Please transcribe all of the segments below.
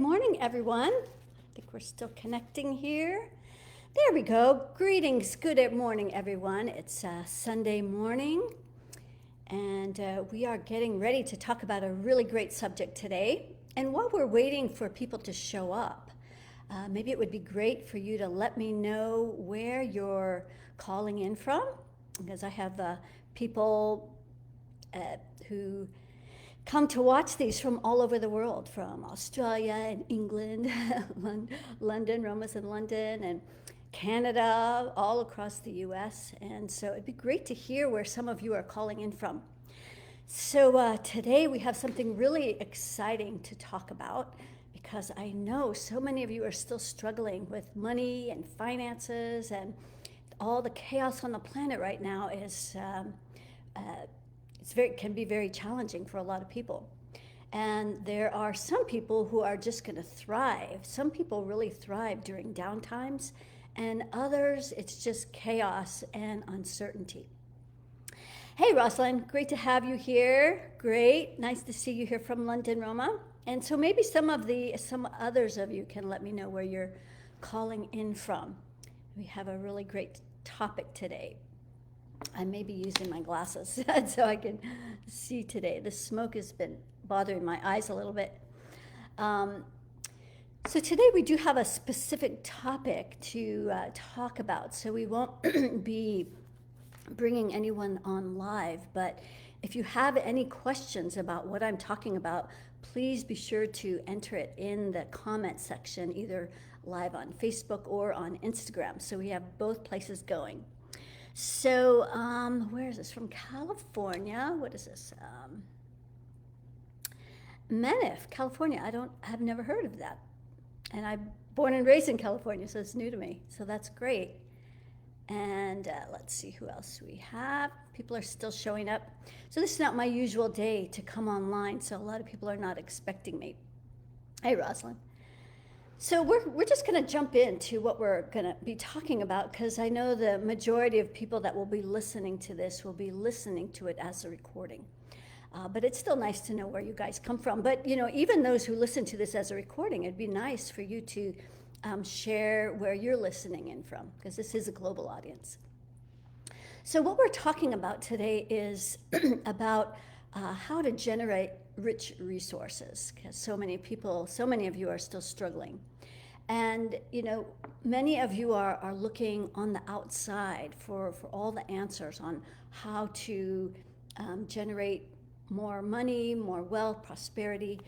morning, everyone. I think we're still connecting here. There we go. Greetings. Good morning, everyone. It's Sunday morning, and we are getting ready to talk about a really great subject today. And while we're waiting for people to show up, maybe it would be great for you to let me know where you're calling in from, because I have people who come to watch these from all over the world, from Australia and England, London, Roma's in London, and Canada, all across the US. And so it'd be great to hear where some of you are calling in from. So today we have something really exciting to talk about, because I know so many of you are still struggling with money and finances, and all the chaos on the planet right now is can be very challenging for a lot of people. And there are some people who are just going to thrive. Some people really thrive during downtimes, and others, it's just chaos and uncertainty. Hey, Rosalind, great to have you here. Great, nice to see you here from London, Roma. And so maybe some others of you can let me know where you're calling in from. We have a really great topic today. I may be using my glasses so I can see today. The smoke has been bothering my eyes a little bit. So today we do have a specific topic to talk about. So we won't be bringing anyone on live, but if you have any questions about what I'm talking about, please be sure to enter it in the comment section, either live on Facebook or on Instagram. So we have both places going. So where is this? From California. What is this? Menif, California. I've never heard of that. And I'm born and raised in California, so it's new to me. So that's great. And let's see who else we have. People are still showing up. So this is not my usual day to come online, so a lot of people are not expecting me. Hey, Rosalind. So we're just going to jump into what we're going to be talking about, because I know the majority of people that will be listening to this will be listening to it as a recording. But it's still nice to know where you guys come from. But, you know, even those who listen to this as a recording, it'd be nice for you to share where you're listening in from, because this is a global audience. So what we're talking about today is about how to generate rich resources, because so many of you are still struggling. And, you know, many of you are looking on the outside for all the answers on how to generate more money, more wealth, prosperity.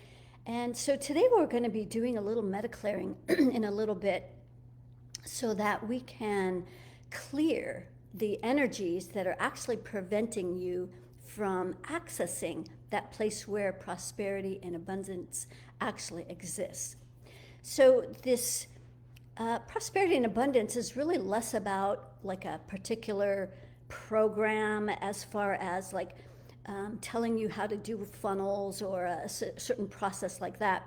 And so today we're going to be doing a little MediClearing in a little bit, so that we can clear the energies that are actually preventing you from accessing that place where prosperity and abundance actually exists. So this prosperity and abundance is really less about like a particular program, as far as like telling you how to do funnels or a certain process like that,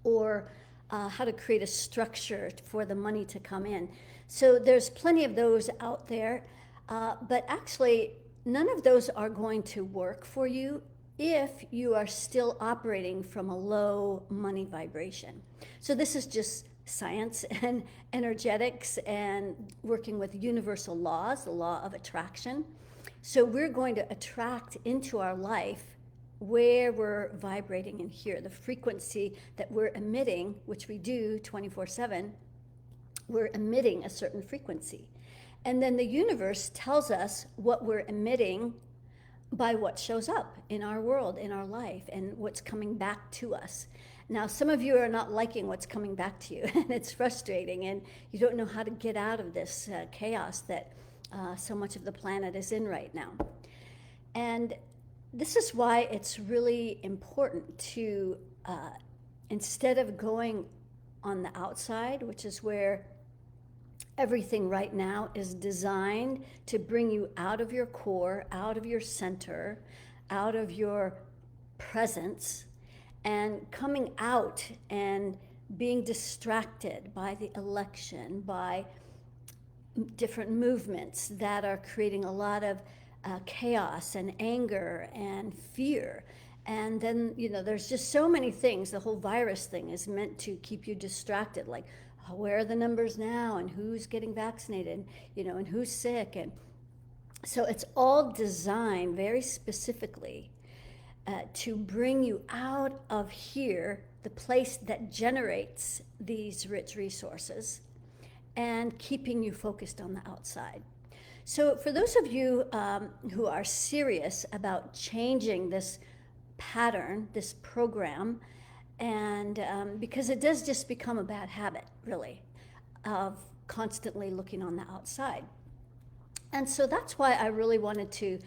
or how to create a structure for the money to come in. So there's plenty of those out there, but actually none of those are going to work for you if you are still operating from a low money vibration. So this is just science and energetics and working with universal laws, the law of attraction. So we're going to attract into our life where we're vibrating in here, the frequency that we're emitting, which we do 24/7, we're emitting a certain frequency. And then the universe tells us what we're emitting by what shows up in our world, in our life, and what's coming back to us. Now, some of you are not liking what's coming back to you, and it's frustrating, and you don't know how to get out of this chaos that so much of the planet is in right now. And this is why it's really important to, instead of going on the outside, which is where everything right now is designed to bring you out of your core, out of your center, out of your presence, and coming out and being distracted by the election, by different movements that are creating a lot of chaos and anger and fear. And then, there's just so many things. The whole virus thing is meant to keep you distracted, like, where are the numbers now, and who's getting vaccinated, and who's sick. And so it's all designed very specifically to bring you out of here, the place that generates these rich resources, and keeping you focused on the outside. So for those of you who are serious about changing this pattern, this program, and because it does just become a bad habit, really, of constantly looking on the outside. And so that's why I really wanted to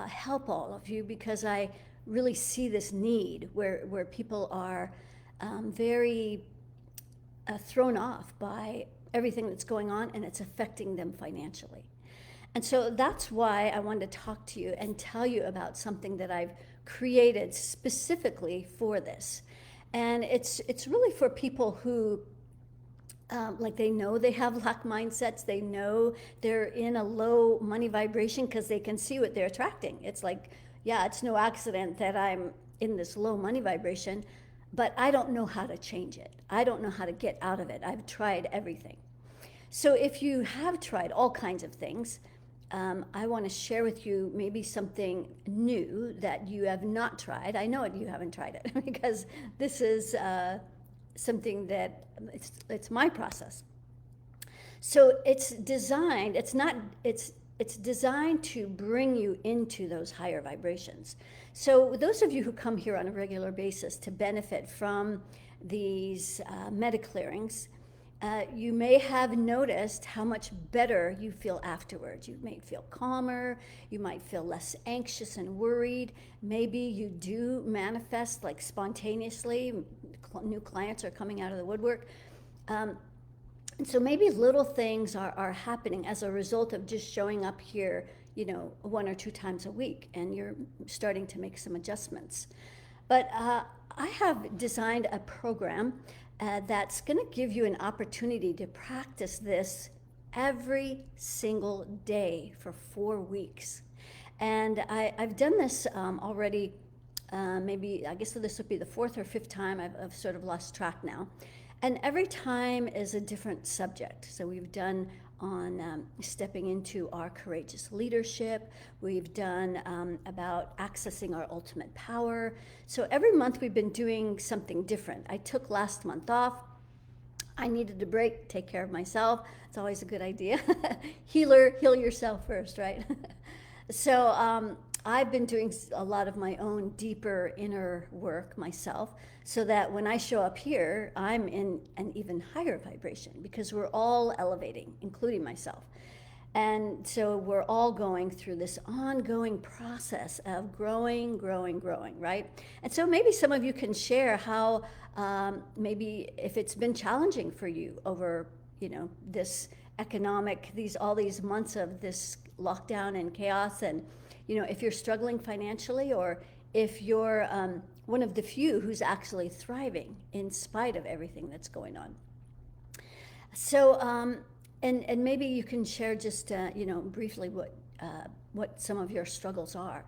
help all of you, because I really see this need where people are very thrown off by everything that's going on, and it's affecting them financially. And so that's why I wanted to talk to you and tell you about something that I've created specifically for this. And it's really for people who, like, they know they have lack mindsets. They know they're in a low money vibration because they can see what they're attracting. It's like, yeah, it's no accident that I'm in this low money vibration, but I don't know how to change it. I don't know how to get out of it. I've tried everything. So if you have tried all kinds of things, I want to share with you maybe something new that you have not tried. I know you haven't tried it because this is something that it's my process. So it's designed, it's designed to bring you into those higher vibrations. So those of you who come here on a regular basis to benefit from these MediClearings, you may have noticed how much better you feel afterwards. You may feel calmer, you might feel less anxious and worried. Maybe you do manifest like spontaneously, new clients are coming out of the woodwork. And so maybe little things are happening as a result of just showing up here, 1 or 2 times a week, and you're starting to make some adjustments. But I have designed a program that's going to give you an opportunity to practice this every single day for 4 weeks. And I've done this already, maybe, I guess this would be the 4th or 5th time. I've sort of lost track now. And every time is a different subject. So we've done on stepping into our courageous leadership. We've done about accessing our ultimate power. So every month we've been doing something different. I took last month off. I needed a break, take care of myself. It's always a good idea. Heal yourself first, right? So I've been doing a lot of my own deeper inner work myself, so that when I show up here, I'm in an even higher vibration, because we're all elevating, including myself. And so we're all going through this ongoing process of growing, right? And so maybe some of you can share how, maybe if it's been challenging for you over, this economic, all these months of this lockdown and chaos, and, if you're struggling financially, or if you're one of the few who's actually thriving in spite of everything that's going on. So, and maybe you can share just, briefly what some of your struggles are.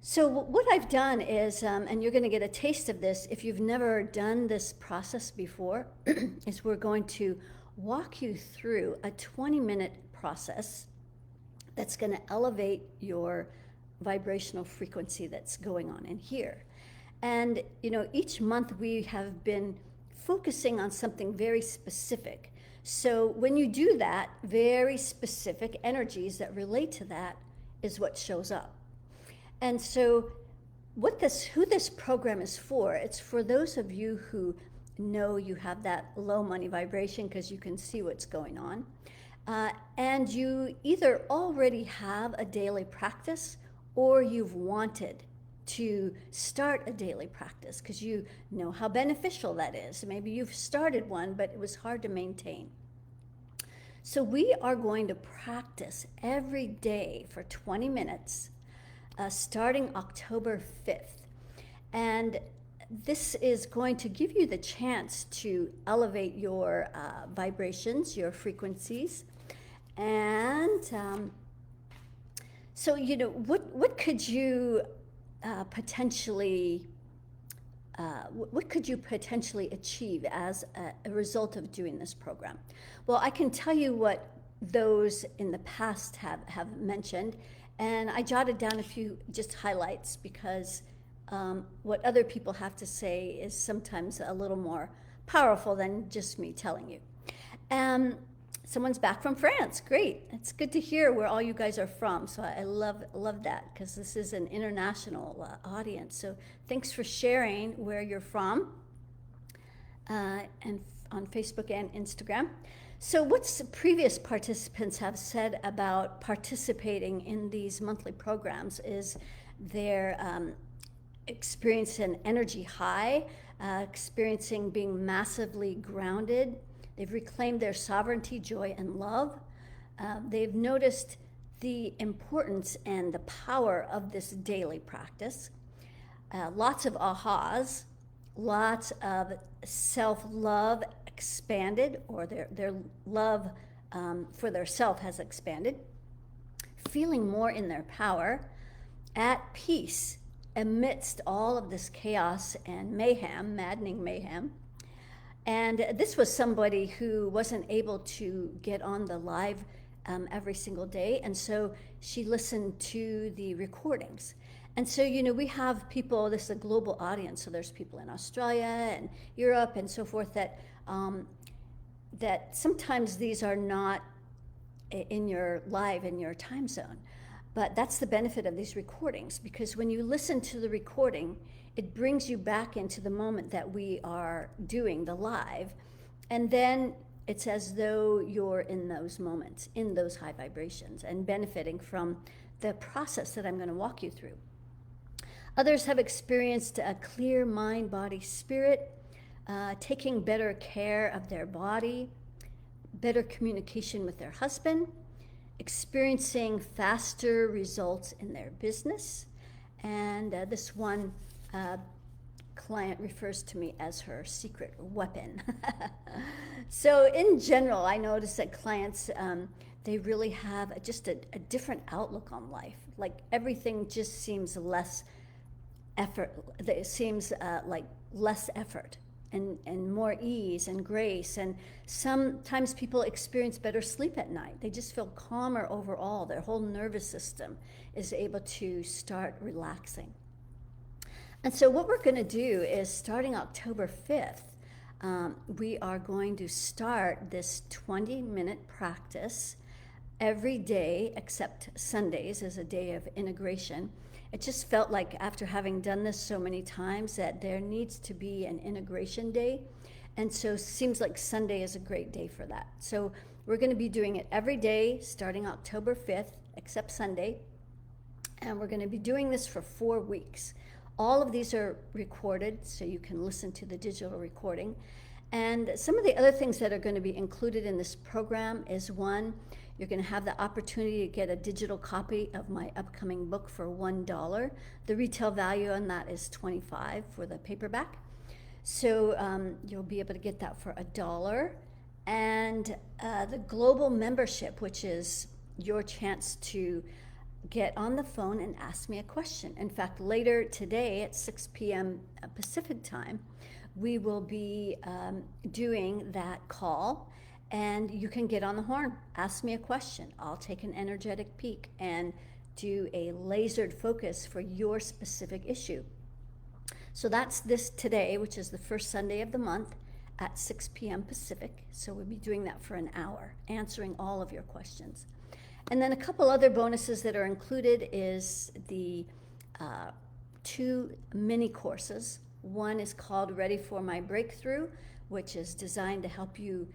So what I've done is, and you're going to get a taste of this if you've never done this process before, is we're going to walk you through a 20-minute process that's going to elevate your vibrational frequency that's going on in here. And, each month we have been focusing on something very specific. So when you do that, very specific energies that relate to that is what shows up. And so who this program is for, it's for those of you who know you have that low money vibration because you can see what's going on. And you either already have a daily practice, or you've wanted to start a daily practice because you know how beneficial that is. Maybe you've started one, but it was hard to maintain. So we are going to practice every day for 20 minutes, starting October 5th. And this is going to give you the chance to elevate your vibrations, your frequencies. And so, what could you potentially, what could you potentially achieve as a result of doing this program? Well, I can tell you what those in the past have mentioned, and I jotted down a few just highlights because what other people have to say is sometimes a little more powerful than just me telling you. Someone's back from France. Great. It's good to hear where all you guys are from. So I love that because this is an international audience. So thanks for sharing where you're from and on Facebook and Instagram. So what's previous participants have said about participating in these monthly programs is they're experiencing an energy high, experiencing being massively grounded. They've reclaimed their sovereignty, joy, and love. They've noticed the importance and the power of this daily practice. Lots of ahas, lots of self-love expanded, or their love for their self has expanded. Feeling more in their power, at peace amidst all of this chaos and mayhem, maddening mayhem. And this was somebody who wasn't able to get on the live every single day, and so she listened to the recordings. And so, we have people, this is a global audience, so there's people in Australia and Europe and so forth that sometimes these are not in your time zone. But that's the benefit of these recordings, because when you listen to the recording, it brings you back into the moment that we are doing the live, and then it's as though you're in those moments, in those high vibrations, and benefiting from the process that I'm going to walk you through. Others have experienced a clear mind, body, spirit, taking better care of their body, better communication with their husband, experiencing faster results in their business, and this one client refers to me as her secret weapon. So in general, I notice that clients, they really have just a different outlook on life. Like everything just seems less effort. It seems like less effort and more ease and grace. And sometimes people experience better sleep at night. They just feel calmer overall. Their whole nervous system is able to start relaxing. And so what we're going to do is, starting October 5th, we are going to start this 20-minute practice every day except Sundays as a day of integration. It just felt like, after having done this so many times, that there needs to be an integration day. And so it seems like Sunday is a great day for that. So we're going to be doing it every day starting October 5th except Sunday. And we're going to be doing this for 4 weeks. All of these are recorded, so you can listen to the digital recording. And some of the other things that are going to be included in this program is, one, you're going to have the opportunity to get a digital copy of my upcoming book for $1. The retail value on that is $25 for the paperback. So you'll be able to get that for $1. And the global membership, which is your chance to get on the phone and ask me a question. In fact, later today at 6 p.m. Pacific time, we will be doing that call, and you can get on the horn, ask me a question. I'll take an energetic peek and do a lasered focus for your specific issue. So that's this today, which is the first Sunday of the month at 6 p.m. Pacific. So we'll be doing that for an hour, answering all of your questions. And then a couple other bonuses that are included is the 2 mini courses. One is called Ready for My Breakthrough, which is designed to help you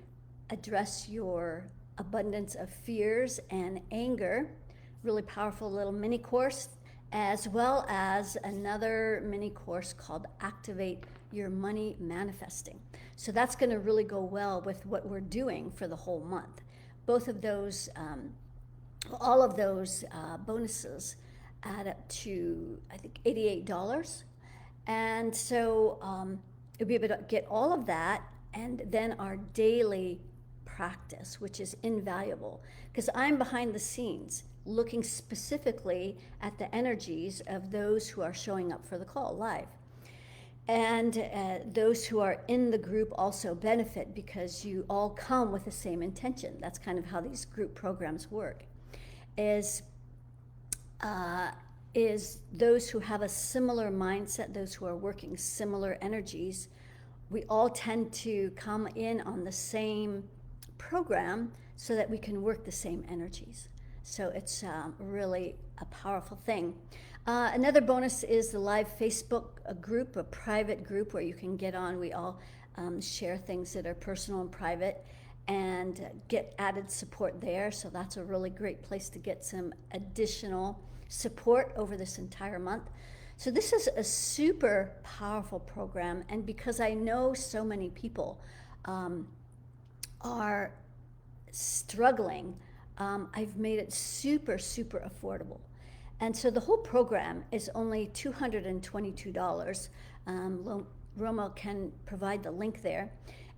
address your abundance of fears and anger. Really powerful little mini course, as well as another mini course called Activate Your Money Manifesting. So that's going to really go well with what we're doing for the whole month. Both of those all of those bonuses add up to, I think, $88. And so you'll be able to get all of that, and then our daily practice, which is invaluable, because I'm behind the scenes looking specifically at the energies of those who are showing up for the call live. And those who are in the group also benefit because you all come with the same intention. That's kind of how these group programs work, is those who have a similar mindset, those who are working similar energies. We all tend to come in on the same program so that we can work the same energies. So it's really a powerful thing. Another bonus is the live Facebook group, a private group where you can get on. We all share things that are personal and private and get added support there. So that's a really great place to get some additional support over this entire month. So this is a super powerful program. And because I know so many people are struggling, I've made it super, super affordable. And so the whole program is only $222. Roma can provide the link there.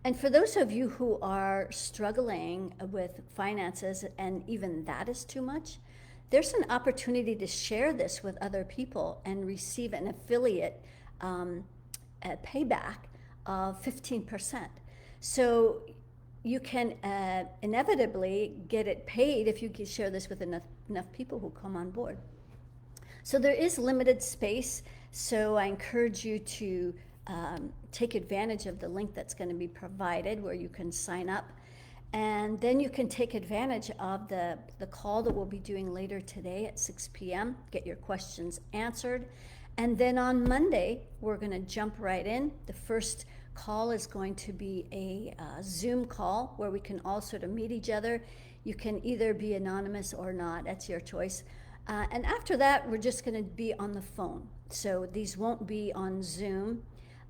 And for those of you who are struggling with finances and even that is too much, there's an opportunity to share this with other people and receive an affiliate payback of 15%. So you can inevitably get it paid if you can share this with enough people who come on board. So there is limited space, so I encourage you to take advantage of the link that's going to be provided where you can sign up. And then you can take advantage of the call that we'll be doing later today at 6 p.m., get your questions answered. And then on Monday, we're going to jump right in. The first call is going to be a Zoom call where we can all sort of meet each other. You can either be anonymous or not, that's your choice. And after that, we're just going to be on the phone. So these won't be on Zoom.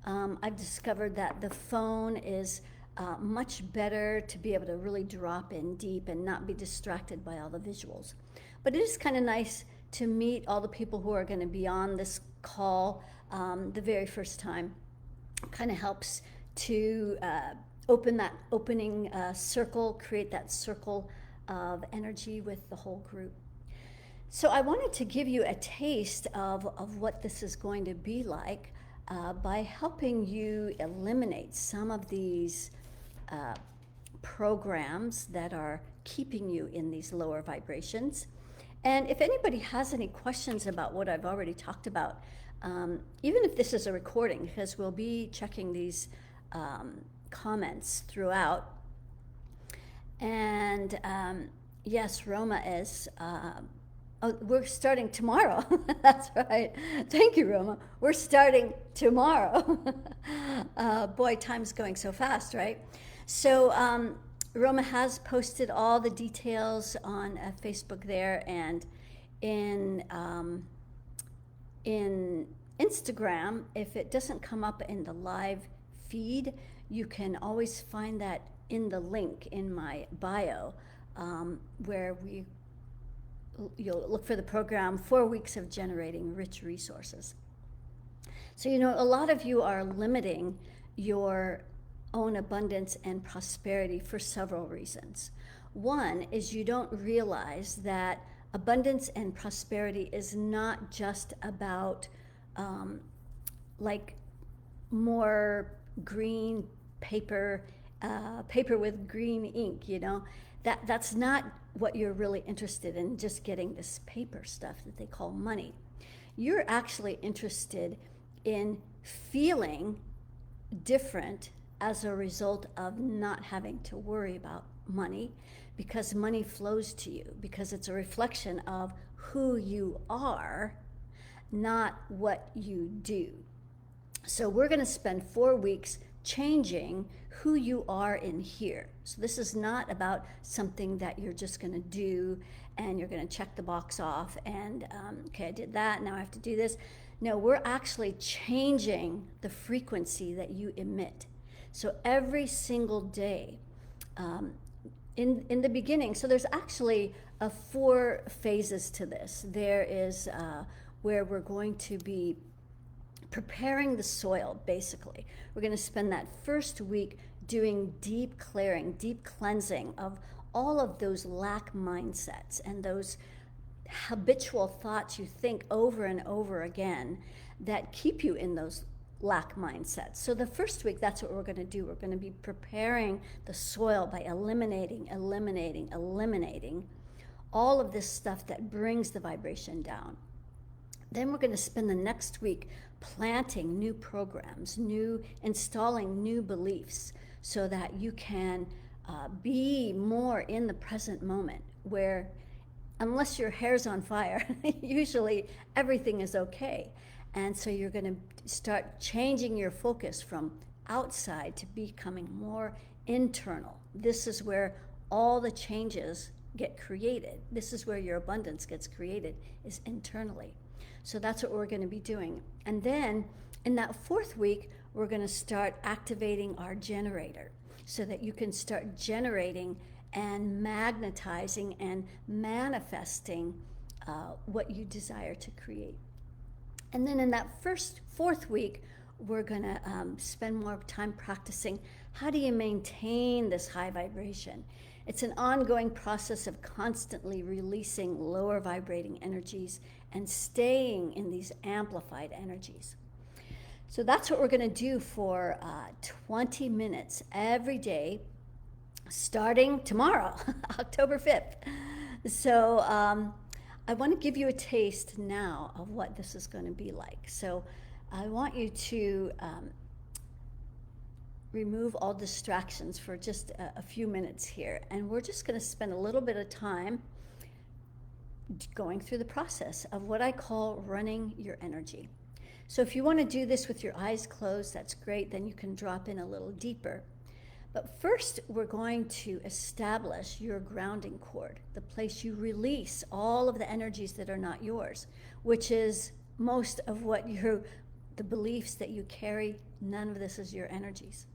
I've discovered that the phone is much better to be able to really drop in deep and not be distracted by all the visuals. But it is kind of nice to meet all the people who are going to be on this call the very first time. Kind of helps to open that opening circle, create that circle of energy with the whole group. So I wanted to give you a taste of what this is going to be like by helping you eliminate some of these programs that are keeping you in these lower vibrations. And if anybody has any questions about what I've already talked about, even if this is a recording, because we'll be checking these comments throughout. And yes, Roma is, we're starting tomorrow. That's right. Thank you, Roma. We're starting tomorrow. Boy, time's going so fast, right? So Roma has posted all the details on Facebook there, and in Instagram, if it doesn't come up in the live feed, you can always find that in the link in my bio, where you'll look for the program, 4 weeks of generating rich resources. So, you know, a lot of you are limiting your own abundance and prosperity for several reasons. One is you don't realize that abundance and prosperity is not just about like more green paper, paper with green ink, you know. That's not what you're really interested in, just getting this paper stuff that they call money. You're actually interested in feeling different as a result of not having to worry about money, because money flows to you, because it's a reflection of who you are, not what you do. So we're going to spend 4 weeks changing who you are in here. So this is not about something that you're just going to do and you're going to check the box off and okay, I did that, now I have to do this. No, we're actually changing the frequency that you emit. So every single day, in the beginning, so there's actually 4 phases to this. There is where we're going to be preparing the soil, basically. We're going to spend that first week doing deep clearing, deep cleansing of all of those lack mindsets and those habitual thoughts you think over and over again that keep you in those lack mindsets. So the first week, that's what we're going to do. We're going to be preparing the soil by eliminating all of this stuff that brings the vibration down. Then we're going to spend the next week planting new programs, installing new beliefs, so that you can be more in the present moment, where unless your hair's on fire, usually everything is okay. And so you're going to start changing your focus from outside to becoming more internal. This is where all the changes get created. This is where your abundance gets created, is internally. So that's what we're going to be doing. And then in that fourth week, we're going to start activating our generator so that you can start generating and magnetizing and manifesting what you desire to create. And then in that fourth week, we're going to spend more time practicing how do you maintain this high vibration. It's an ongoing process of constantly releasing lower vibrating energies and staying in these amplified energies. So that's what we're going to do for 20 minutes every day, starting tomorrow, October 5th. So I want to give you a taste now of what this is going to be like. So I want you to remove all distractions for just a few minutes here. And we're just going to spend a little bit of time going through the process of what I call running your energy. So if you want to do this with your eyes closed, that's great. Then you can drop in a little deeper. But first, we're going to establish your grounding cord, the place you release all of the energies that are not yours, which is most of what the beliefs that you carry. None of this is your energies.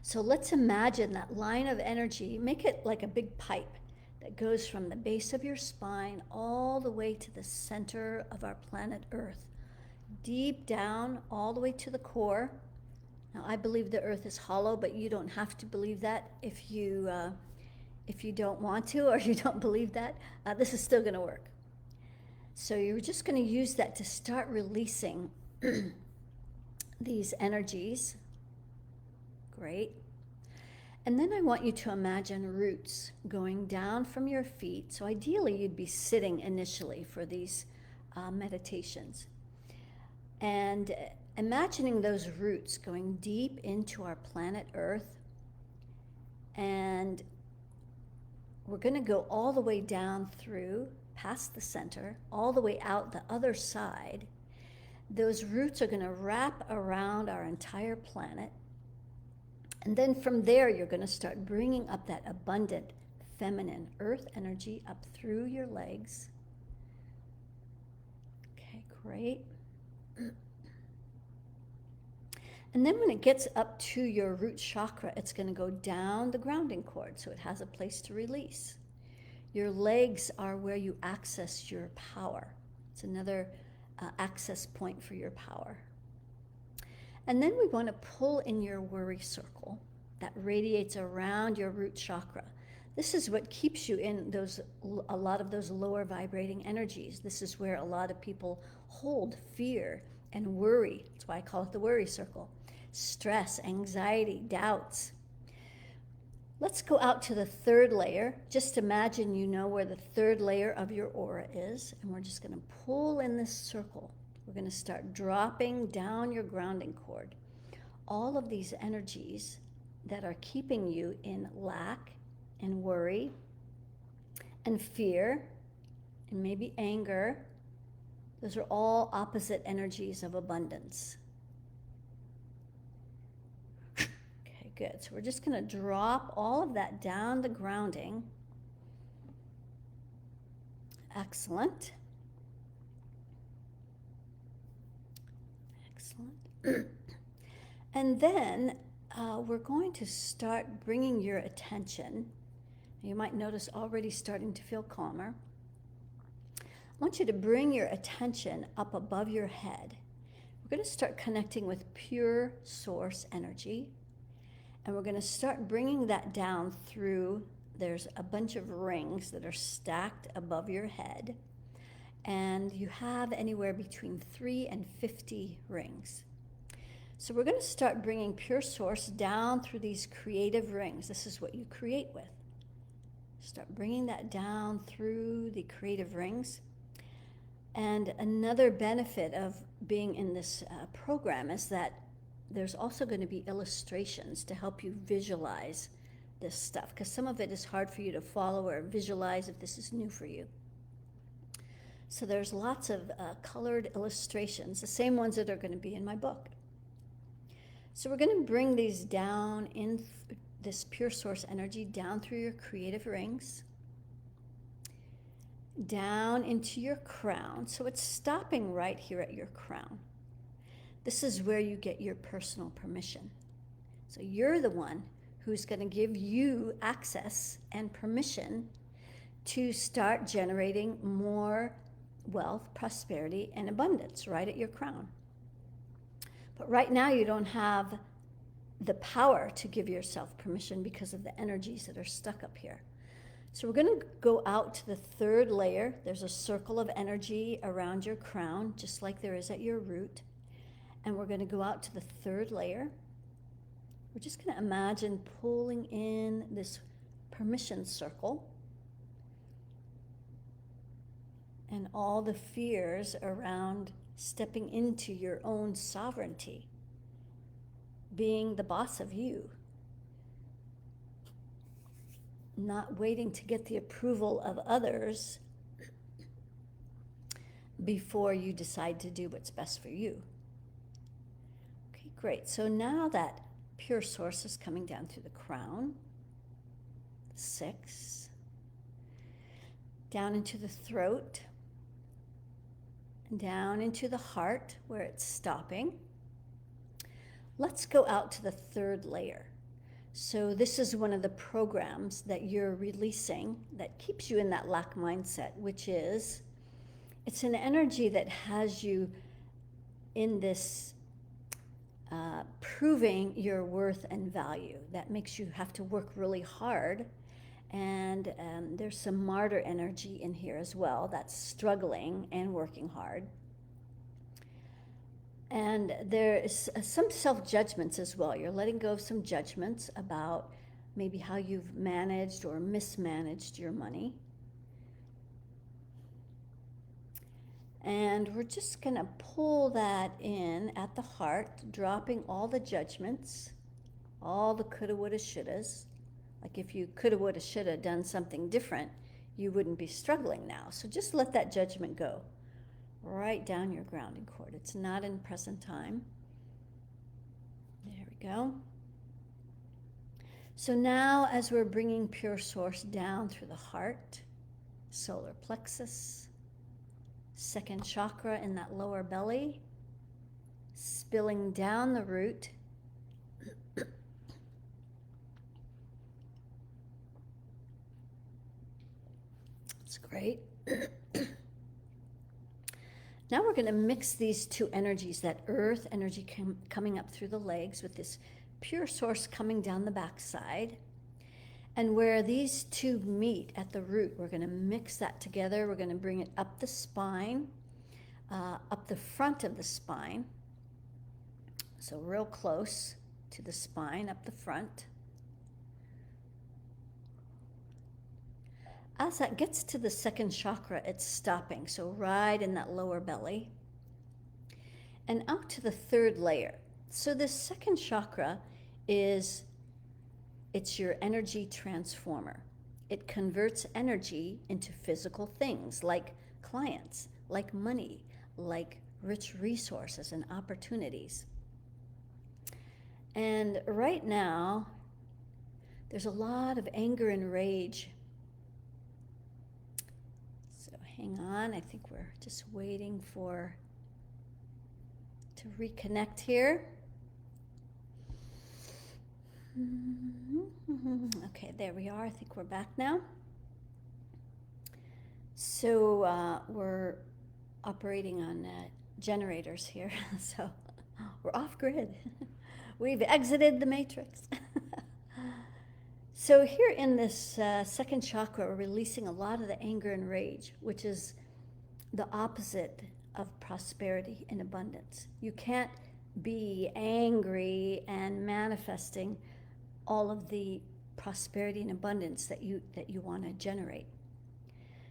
So let's imagine that line of energy, make it like a big pipe that goes from the base of your spine all the way to the center of our planet Earth, deep down all the way to the core. Now, I believe the Earth is hollow, but you don't have to believe that if you don't want to, or you don't believe that. This is still going to work. So you're just going to use that to start releasing these energies. Great. And then I want you to imagine roots going down from your feet. So ideally, you'd be sitting initially for these meditations. And imagining those roots going deep into our planet Earth. And we're going to go all the way down through, past the center, all the way out the other side. Those roots are going to wrap around our entire planet. And then from there, you're going to start bringing up that abundant feminine earth energy up through your legs. Okay, great. And then when it gets up to your root chakra, it's going to go down the grounding cord, so it has a place to release. Your legs are where you access your power. It's another access point for your power. And then we want to pull in your worry circle that radiates around your root chakra. This is what keeps you in a lot of those lower vibrating energies. This is where a lot of people hold fear and worry. That's why I call it the worry circle. Stress, anxiety, doubts. Let's go out to the third layer. Just imagine you know where the third layer of your aura is, and we're just going to pull in this circle. We're going to start dropping down your grounding cord. All of these energies that are keeping you in lack and worry and fear and maybe anger, those are all opposite energies of abundance. Okay, good. So we're just going to drop all of that down the grounding. Excellent. Excellent. And then we're going to start bringing your attention. You might notice already starting to feel calmer. I want you to bring your attention up above your head. We're going to start connecting with pure source energy. And we're going to start bringing that down through, there's a bunch of rings that are stacked above your head. And you have anywhere between 3 and 50 rings. So we're going to start bringing pure source down through these creative rings. This is what you create with. Start bringing that down through the creative rings. And another benefit of being in this program is that there's also going to be illustrations to help you visualize this stuff, because some of it is hard for you to follow or visualize if this is new for you. So there's lots of colored illustrations, the same ones that are going to be in my book. So we're going to bring these down in this pure source energy down through your creative rings, down into your crown. So it's stopping right here at your crown. This is where you get your personal permission. So you're the one who's going to give you access and permission to start generating more wealth, prosperity, and abundance right at your crown. But right now you don't have the power to give yourself permission because of the energies that are stuck up here. So we're going to go out to the third layer. There's a circle of energy around your crown, just like there is at your root. And we're going to go out to the third layer. We're just going to imagine pulling in this permission circle and all the fears around stepping into your own sovereignty, being the boss of you, not waiting to get the approval of others before you decide to do what's best for you. Okay, great. So now that pure source is coming down through the crown, 6, down into the throat, down into the heart where it's stopping. Let's go out to the third layer. So this is one of the programs that you're releasing that keeps you in that lack mindset, which is, it's an energy that has you in this proving your worth and value. That makes you have to work really hard. And there's some martyr energy in here as well, that's struggling and working hard. And there is some self-judgments as well. You're letting go of some judgments about maybe how you've managed or mismanaged your money. And we're just going to pull that in at the heart, dropping all the judgments, all the coulda, woulda, shouldas. Like if you coulda, woulda, shoulda done something different, you wouldn't be struggling now. So just let that judgment go right down your grounding cord. It's not in present time. There we go. So now as we're bringing pure source down through the heart, solar plexus, second chakra in that lower belly, spilling down the root, that's great. Now we're going to mix these two energies, that earth energy coming up through the legs with this pure source coming down the backside. And where these two meet at the root, we're going to mix that together. We're going to bring it up the spine, up the front of the spine. So real close to the spine, up the front. As that gets to the second chakra, it's stopping. So right in that lower belly. And out to the third layer. So this second chakra it's your energy transformer. It converts energy into physical things like clients, like money, like rich resources and opportunities. And right now, there's a lot of anger and rage. So hang on, I think we're just waiting to reconnect here. Okay, there we are. I think we're back now. So we're operating on generators here, so we're off grid. We've exited the matrix. So here in this second chakra, we're releasing a lot of the anger and rage, which is the opposite of prosperity and abundance. You can't be angry and manifesting all of the prosperity and abundance that you want to generate.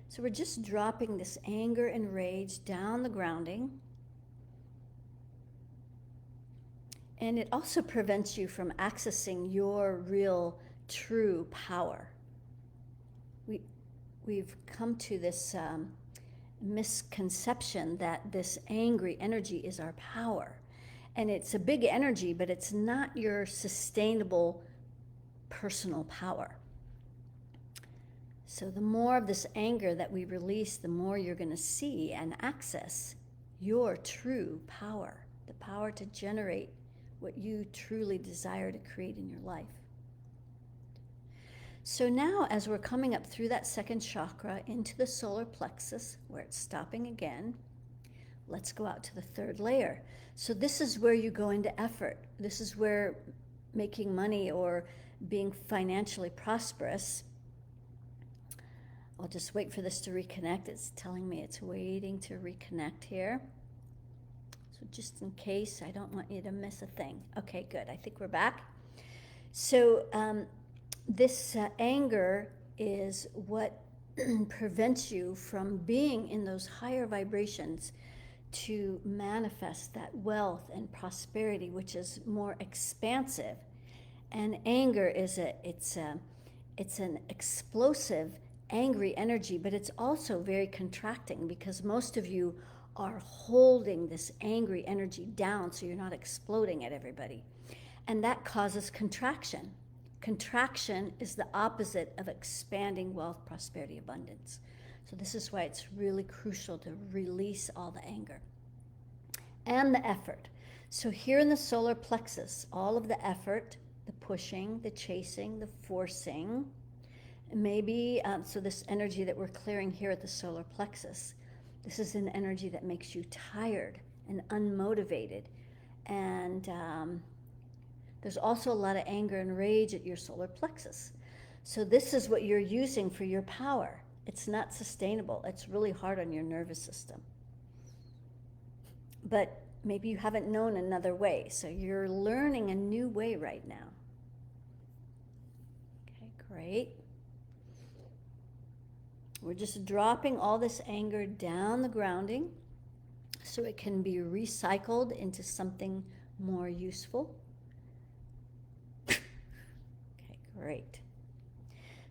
So we're just dropping this anger and rage down the grounding. And it also prevents you from accessing your real, true power. We've come to this misconception that this angry energy is our power. And it's a big energy, but it's not your sustainable personal power. So the more of this anger that we release, the more you're going to see and access your true power, the power to generate what you truly desire to create in your life. So now, as we're coming up through that second chakra into the solar plexus, where it's stopping again, let's go out to the third layer. So this is where you go into effort. This is where making money or being financially prosperous. I'll just wait for this to reconnect. It's telling me it's waiting to reconnect here. So just in case, I don't want you to miss a thing. Okay, good. I think we're back. So this anger is what prevents you from being in those higher vibrations to manifest that wealth and prosperity, which is more expansive. And anger is it's an explosive, angry energy, but it's also very contracting, because most of you are holding this angry energy down so you're not exploding at everybody. And that causes contraction. Contraction is the opposite of expanding wealth, prosperity, abundance. So this is why it's really crucial to release all the anger and the effort. So here in the solar plexus, all of the effort, the pushing, the chasing, the forcing, maybe, so this energy that we're clearing here at the solar plexus, this is an energy that makes you tired and unmotivated. And there's also a lot of anger and rage at your solar plexus. So this is what you're using for your power. It's not sustainable. It's really hard on your nervous system. But maybe you haven't known another way. So you're learning a new way right now. Okay, great. We're just dropping all this anger down the grounding so it can be recycled into something more useful. Okay, great.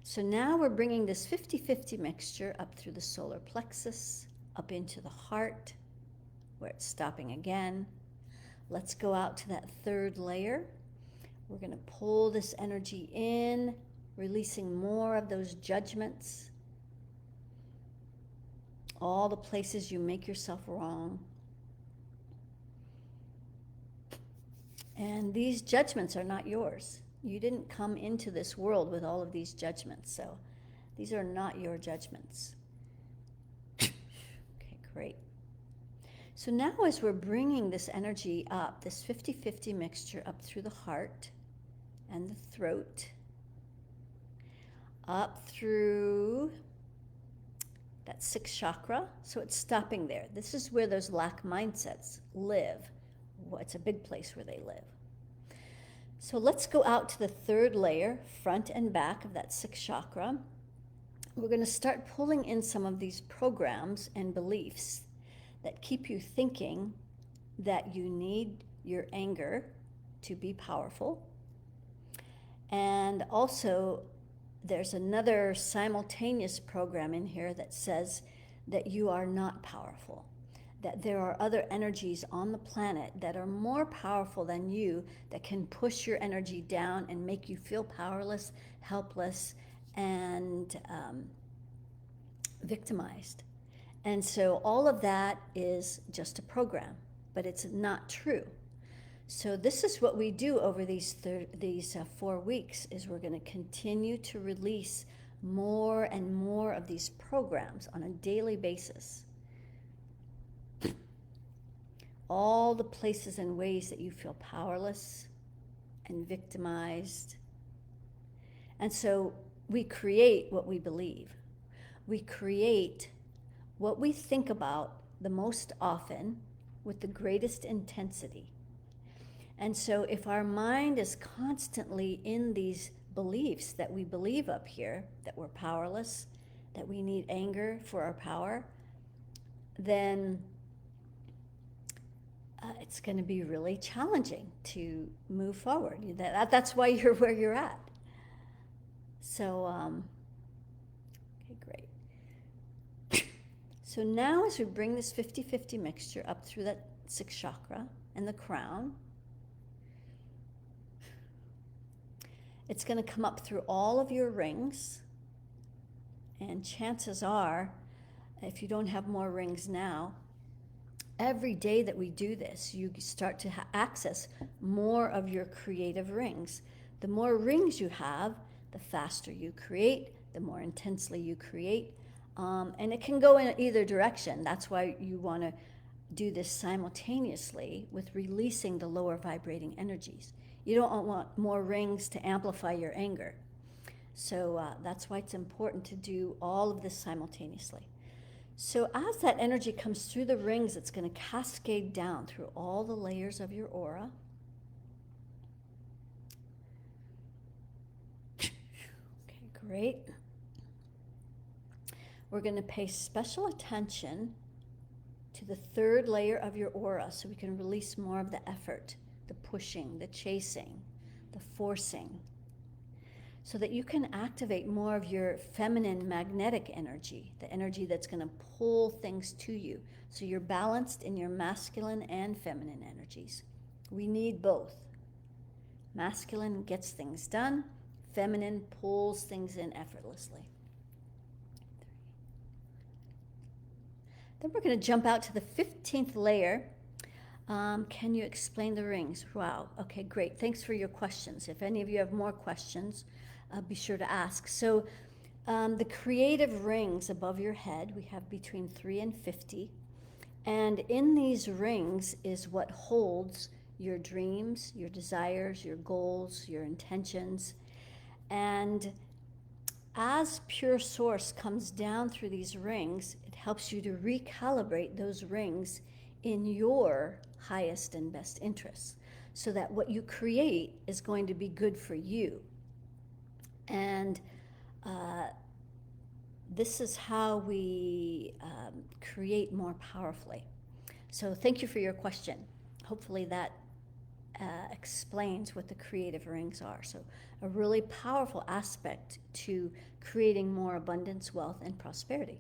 So now we're bringing this 50-50 mixture up through the solar plexus, up into the heart, where it's stopping again. Let's go out to that third layer. We're going to pull this energy in, releasing more of those judgments, all the places you make yourself wrong. And these judgments are not yours. You didn't come into this world with all of these judgments, so these are not your judgments. Okay, great. So now as we're bringing this energy up, this 50-50 mixture up through the heart and the throat, up through that sixth chakra, so it's stopping there. This is where those lack mindsets live. Well, it's a big place where they live. So let's go out to the third layer, front and back of that sixth chakra. We're going to start pulling in some of these programs and beliefs that keep you thinking that you need your anger to be powerful. And also, there's another simultaneous program in here that says that you are not powerful, that there are other energies on the planet that are more powerful than you, that can push your energy down and make you feel powerless, helpless, and victimized. And so all of that is just a program, but it's not true. So this is what we do over these 4 weeks, is we're going to continue to release more and more of these programs on a daily basis. All the places and ways that you feel powerless and victimized. And so we create what we believe. We create what we think about the most often with the greatest intensity. And so if our mind is constantly in these beliefs that we believe up here, that we're powerless, that we need anger for our power, then it's going to be really challenging to move forward. That's why you're where you're at. So, okay, great. So now as we bring this 50-50 mixture up through that sixth chakra and the crown, it's going to come up through all of your rings. And chances are, if you don't have more rings now, every day that we do this, you start to access more of your creative rings. The more rings you have, the faster you create, the more intensely you create. And it can go in either direction. That's why you want to do this simultaneously with releasing the lower vibrating energies. You don't want more rings to amplify your anger. So that's why it's important to do all of this simultaneously. So as that energy comes through the rings, it's going to cascade down through all the layers of your aura. Okay, great. We're going to pay special attention to the third layer of your aura so we can release more of the effort, the pushing, the chasing, the forcing, so that you can activate more of your feminine magnetic energy, the energy that's going to pull things to you. So you're balanced in your masculine and feminine energies. We need both. Masculine gets things done, feminine pulls things in effortlessly. Then we're going to jump out to the 15th layer. Can you explain the rings? Wow. Okay, great. Thanks for your questions. If any of you have more questions, be sure to ask. So the creative rings above your head, we have between 3 and 50. And in these rings is what holds your dreams, your desires, your goals, your intentions. And as pure source comes down through these rings, it helps you to recalibrate those rings in your highest and best interests, so that what you create is going to be good for you. And this is how we create more powerfully. So thank you for your question. Hopefully that explains what the creative rings are. So a really powerful aspect to creating more abundance, wealth, and prosperity.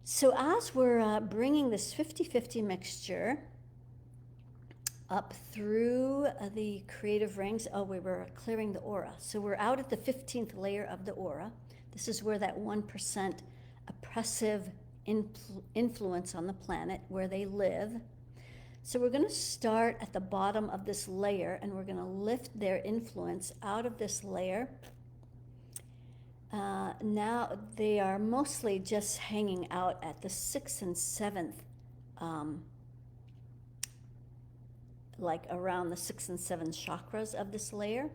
So as we're bringing this 50-50 mixture up through the creative rings, we were clearing the aura. So we're out at the 15th layer of the aura. This is where that 1% oppressive influence on the planet, where they live. So we're going to start at the bottom of this layer, and we're going to lift their influence out of this layer. Now they are mostly just hanging out at the 6th and 7th, like around the 6th and 7th chakras of this layer.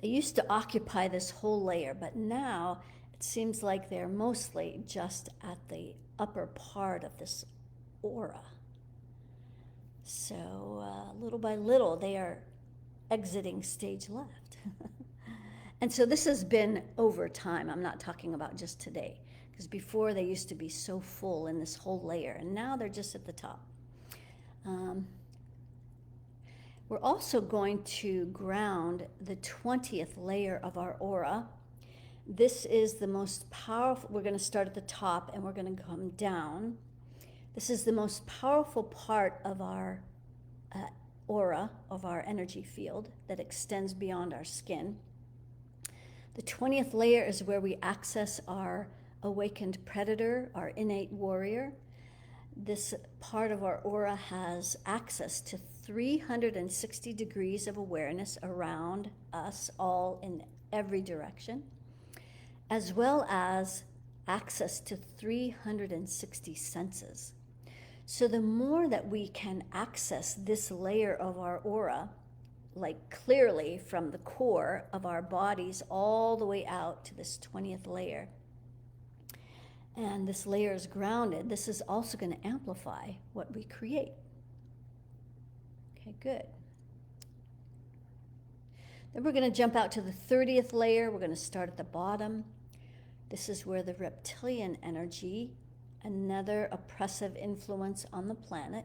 They used to occupy this whole layer, but now it seems like they're mostly just at the upper part of this aura. So little by little, they are exiting stage left. And so this has been over time. I'm not talking about just today, because before they used to be so full in this whole layer, and now they're just at the top. We're also going to ground the 20th layer of our aura. This is the most powerful. We're going to start at the top and we're going to come down. This is the most powerful part of our aura, of our energy field that extends beyond our skin. The 20th layer is where we access our awakened predator, our innate warrior. This part of our aura has access to 360 degrees of awareness around us, all in every direction, as well as access to 360 senses. So the more that we can access this layer of our aura, like clearly from the core of our bodies all the way out to this 20th layer. And this layer is grounded. This is also going to amplify what we create. Okay, good. Then we're going to jump out to the 30th layer. We're going to start at the bottom. This is where the reptilian energy, another oppressive influence on the planet.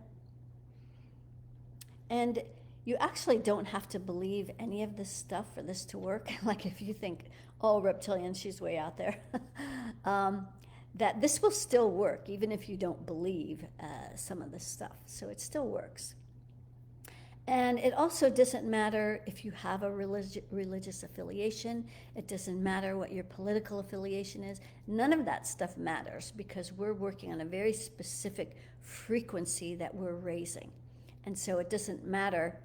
And you actually don't have to believe any of this stuff for this to work. Like if you think, oh, reptilian, she's way out there. That this will still work, even if you don't believe some of this stuff. So it still works. And it also doesn't matter if you have a religious affiliation. It doesn't matter what your political affiliation is. None of that stuff matters because we're working on a very specific frequency that we're raising. And so it doesn't matter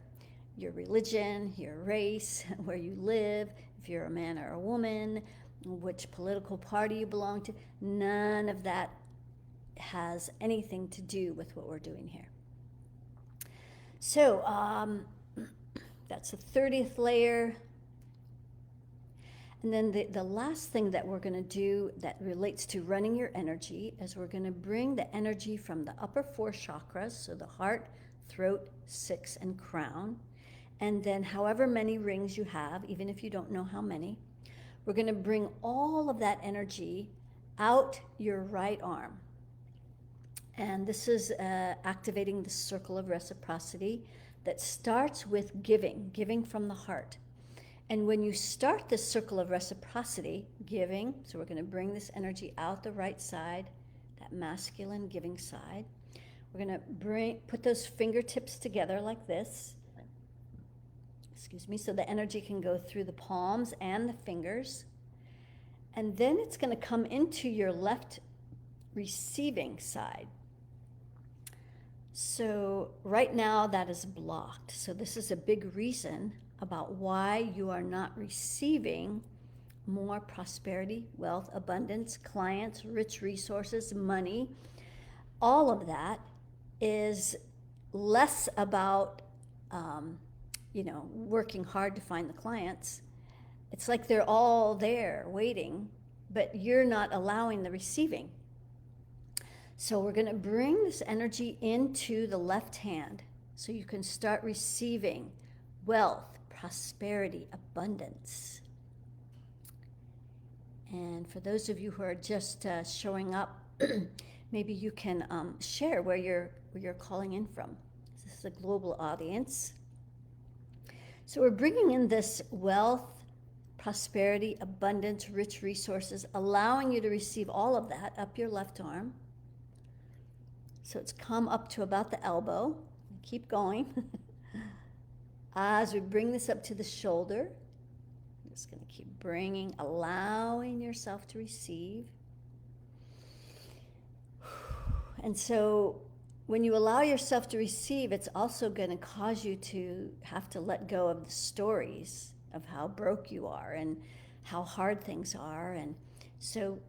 your religion, your race, where you live, if you're a man or a woman, which political party you belong to. None of that has anything to do with what we're doing here. So that's the 30th layer. And then the last thing that we're going to do that relates to running your energy is we're going to bring the energy from the upper 4 chakras, so the heart, throat, 6, and crown. And then however many rings you have, even if you don't know how many, we're going to bring all of that energy out your right arm. And this is activating the circle of reciprocity that starts with giving from the heart. And when you start the circle of reciprocity, giving, so we're going to bring this energy out the right side, that masculine giving side. We're going to put those fingertips together like this. Excuse me, so the energy can go through the palms and the fingers. And then it's going to come into your left receiving side. So right now that is blocked. So this is a big reason about why you are not receiving more prosperity, wealth, abundance, clients, rich resources, money. All of that is less about working hard to find the clients. It's like they're all there waiting, but you're not allowing the receiving. So we're going to bring this energy into the left hand so you can start receiving wealth, prosperity, abundance. And for those of you who are just showing up, maybe you can share where you're calling in from. This is a global audience. So we're bringing in this wealth, prosperity, abundance, rich resources, allowing you to receive all of that up your left arm. So it's come up to about the elbow. Keep going. As we bring this up to the shoulder, I'm just going to keep bringing, allowing yourself to receive. And so when you allow yourself to receive, it's also going to cause you to have to let go of the stories of how broke you are and how hard things are. And so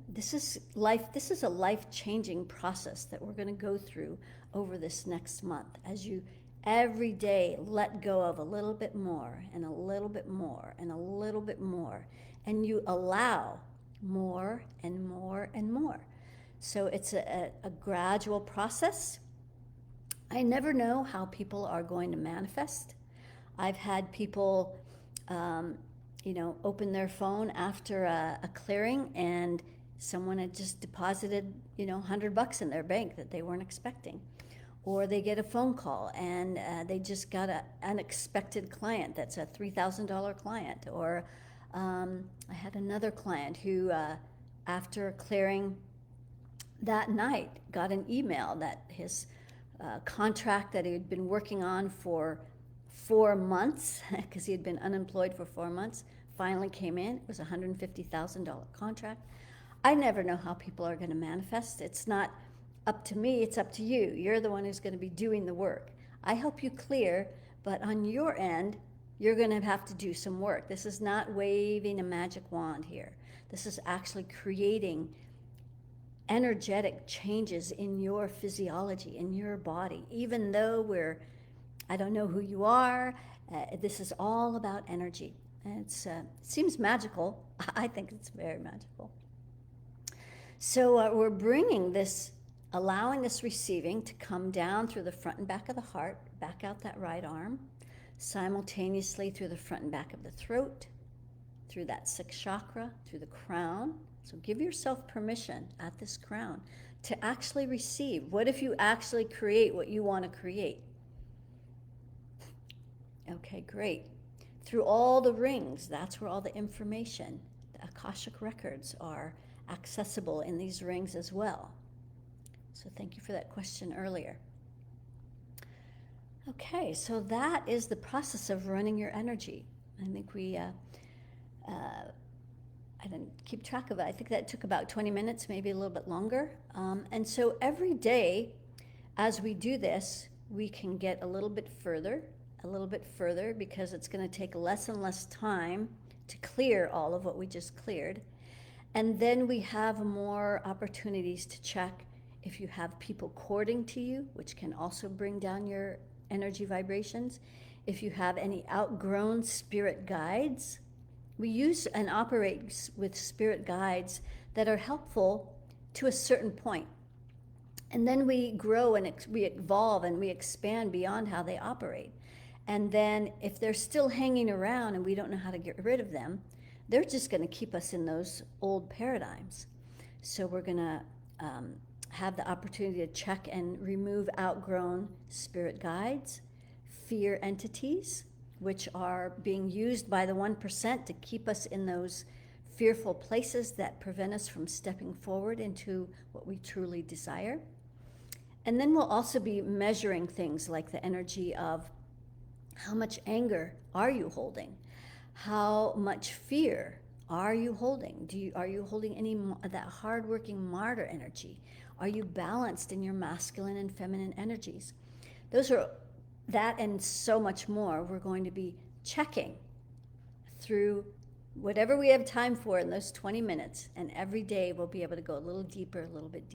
this is a life-changing process that we're going to go through over this next month as you every day let go of a little bit more and a little bit more and a little bit more, and you allow more and more and more. So it's a gradual process. I never know how people are going to manifest. I've had people open their phone after a clearing and someone had just deposited, $100 in their bank that they weren't expecting. Or they get a phone call and they just got an unexpected client that's a $3,000 client. Or I had another client who, after clearing that night, got an email that his contract that he had been working on for 4 months, because he had been unemployed for 4 months, finally came in. It was a $150,000 contract. I never know how people are going to manifest. It's not up to me, it's up to you. You're the one who's going to be doing the work. I help you clear, but on your end, you're going to have to do some work. This is not waving a magic wand here. This is actually creating energetic changes in your physiology, in your body. Even though I don't know who you are, This is all about energy. And it seems magical. I think it's very magical. So we're bringing this, allowing this receiving to come down through the front and back of the heart, back out that right arm, simultaneously through the front and back of the throat, through that sixth chakra, through the crown. So give yourself permission at this crown to actually receive. What if you actually create what you want to create? Okay, great. Through all the rings, that's where all the information, the Akashic records, are accessible in these rings as well. So thank you for that question earlier. Okay, so that is the process of running your energy. I think I didn't keep track of it. I think that took about 20 minutes, maybe a little bit longer. And so every day, as we do this, we can get a little bit further, because it's going to take less and less time to clear all of what we just cleared. And then we have more opportunities to check if you have people courting to you, which can also bring down your energy vibrations. If you have any outgrown spirit guides, we use and operate with spirit guides that are helpful to a certain point. And then we grow and we evolve and we expand beyond how they operate. And then if they're still hanging around and we don't know how to get rid of them, they're just going to keep us in those old paradigms. So we're going to have the opportunity to check and remove outgrown spirit guides, fear entities, which are being used by the 1% to keep us in those fearful places that prevent us from stepping forward into what we truly desire. And then we'll also be measuring things like the energy of how much anger are you holding? How much fear are you holding? Are you holding any of that hardworking martyr energy? Are you balanced in your masculine and feminine energies? Those are that and so much more we're going to be checking through whatever we have time for in those 20 minutes. And every day we'll be able to go a little deeper, a little bit deeper.